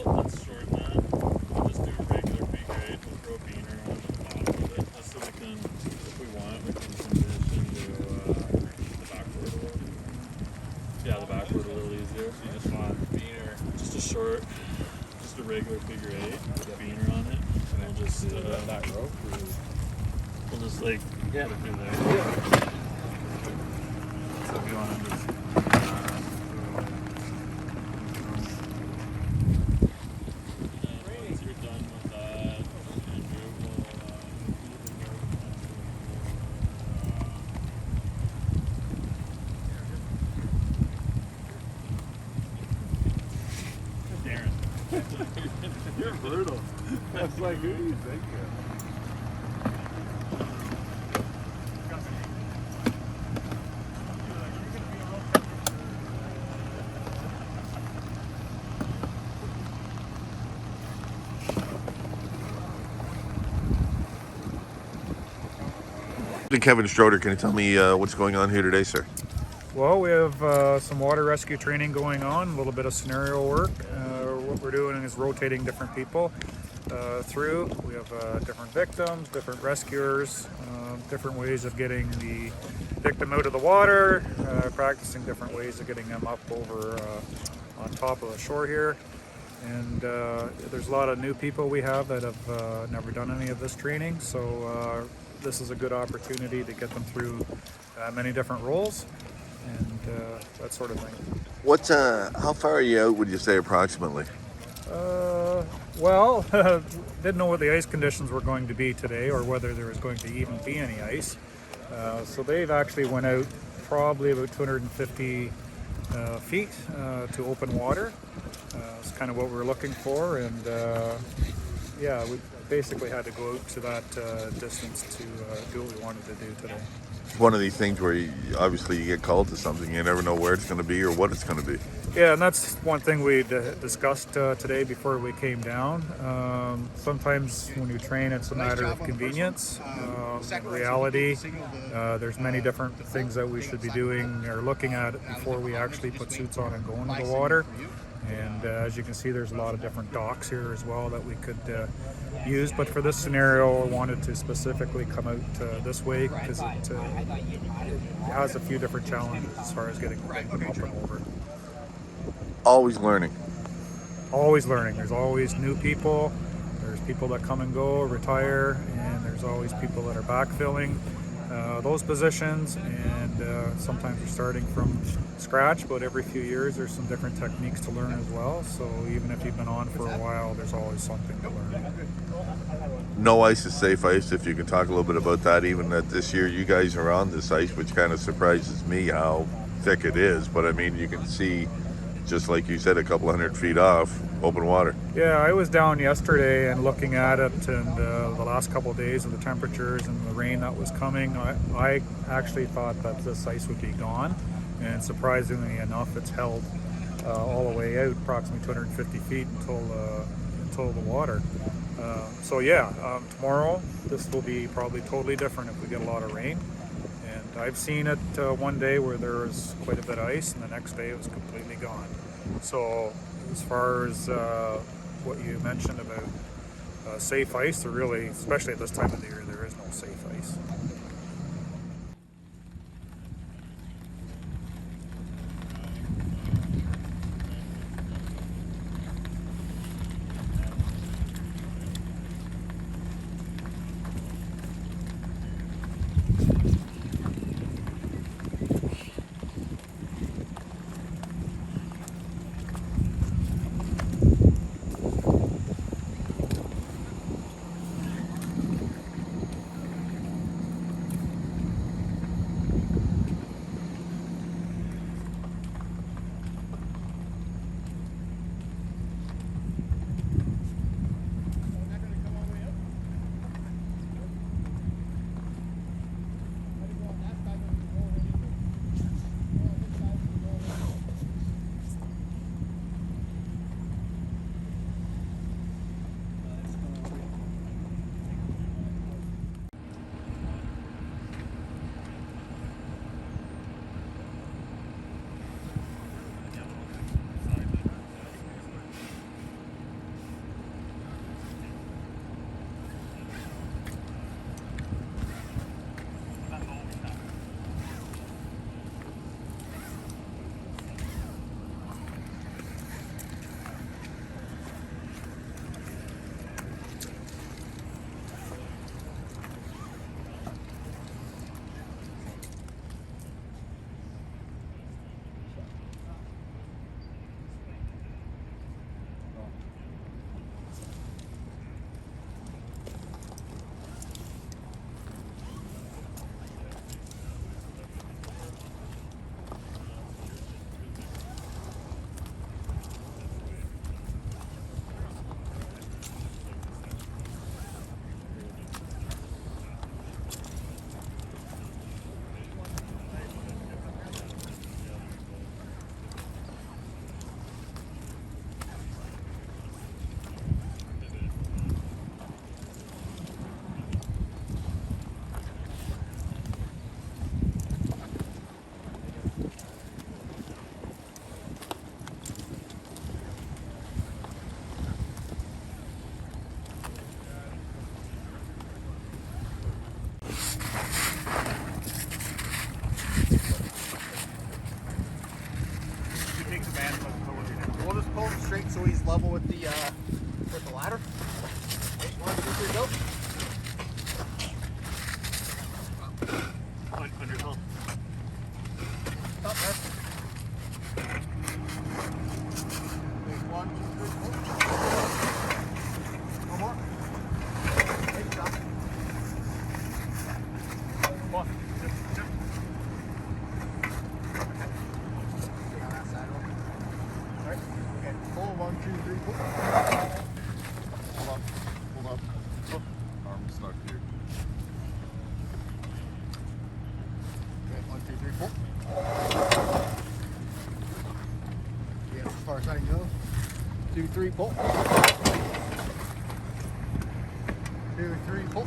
let's shorten that. We'll just do a regular figure eight. We'll throw a beaner on the top of it, just so we can, if we want, we can transition to the backward a little. Yeah, the backward a little easier. So you just want a beaner, just a short, just a regular figure eight with a beaner on it, and we'll just that rope. we'll just like put it through there. Yeah. So if you want to just. You're brutal. That's like, who do you think Kevin Stroder, can you tell me what's going on here today, sir? Well, we have some water rescue training going on, a little bit of scenario work. What we're doing is rotating different people through. We have different victims, different rescuers, different ways of getting the victim out of the water, practicing different ways of getting them up over on top of the shore here. And there's a lot of new people we have that have never done any of this training, so this is a good opportunity to get them through many different roles and that sort of thing. How far are you out, would you say, approximately? Well, didn't know what the ice conditions were going to be today or whether there was going to even be any ice. So they've actually went out probably about 250 feet to open water. It's kind of what we were looking for, and yeah, we basically had to go out to that distance to do what we wanted to do today. It's one of these things where obviously you get called to something, you never know where it's going to be or what it's going to be. Yeah, and that's one thing we discussed today before we came down. Sometimes when you train, it's a matter of convenience. In reality, there's many different things that we should be doing or looking at before we actually put suits on and go into the water. And as you can see, there's a lot of different docks here as well that we could use. But for this scenario, I wanted to specifically come out this way because it has a few different challenges as far as getting them up and over. Always learning. Always learning. There's always new people. There's people that come and go, retire, and there's always people that are backfilling those positions, and sometimes we're starting from scratch, but every few years there's some different techniques to learn as well. So even if you've been on for a while, there's always something to learn. No ice is safe ice, if you can talk a little bit about that. Even that this year you guys are on this ice, which kind of surprises me how thick it is, but I mean, you can see, just like you said, a couple 100 feet off, open water. Yeah, I was down yesterday and looking at it, and the last couple of days of the temperatures and the rain that was coming, I actually thought that this ice would be gone, and surprisingly enough, it's held all the way out, approximately 250 feet until the water. So yeah, tomorrow this will be probably totally different if we get a lot of rain. And I've seen it one day where there was quite a bit of ice, and the next day it was completely gone. So as far as what you mentioned about safe ice, there really, especially at this time of the year, there is no safe ice. take the man. We'll just pull him straight so he's level with the ladder. Okay, 1, 2, 3, go. On your helm. Stop there. Okay, 1, 2, 3, pull. One more. Okay, stop. Come on. Okay, on that side. Alright, okay, pull. 1, 2, 3, pull. Hold up. Arm stuck here. Okay, 1, 2, 3, pull. Yeah, as far as I go. 2, 3, pull. 2, 3, pull.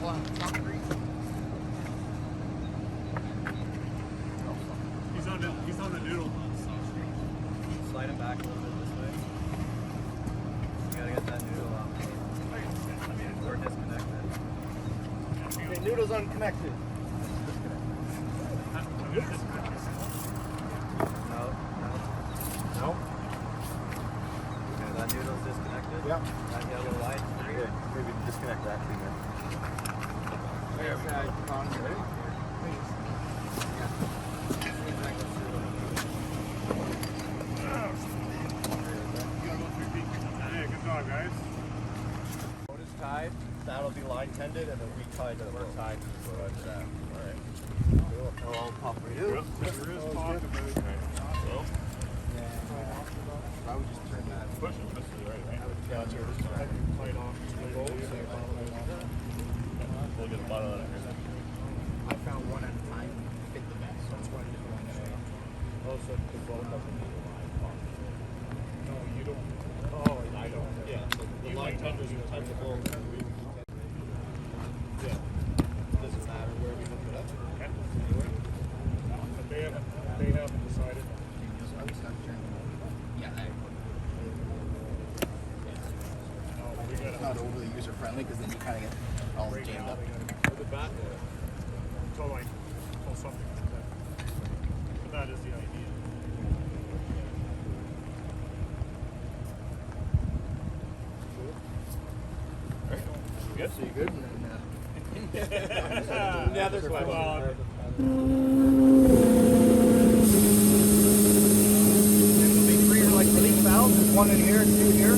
Hold on, stop, breathe. He's on the noodle. Slide him back a little bit this way. You gotta get that noodle out. Or disconnected. Okay, noodle's unconnected. No. No. Okay, that noodle's disconnected. Yep. That yellow light. Yeah, maybe disconnect that thing then. Hey, good job, guys. Boat is tied. That'll be line tended, and then we tied to the boat. Tied to the boat. Alright. Cool. Hello, Pop. There is talk about I would just turn that. Push it, this is right, right? Yeah, it's yours. tight off to the boat. We'll get the bottom of that here. I found one at a time. Fit the best. So that's why I did one today. Also, the boat doesn't need a line pump. No, you don't. Oh, I don't. Yeah. The line tenders are the type of boat that we would use. Yeah. Doesn't matter where we hook it up. Okay. But they haven't decided. Yeah, We it's not overly user friendly because then you kind of get all right jammed now up. they gotta go the back until something comes out. But that is the idea. Good. So you good? And then, Yeah, there's one. there'll be 3 like relief valves. There's 1 in here and 2 here.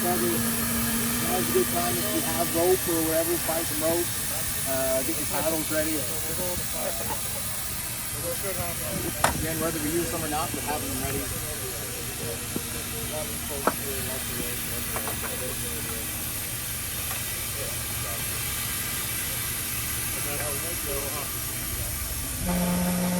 Probably now's a good time if you have rope or wherever, find some rope. Get your paddles ready. Again, whether we use them or not, we're having them ready. How we might go, huh?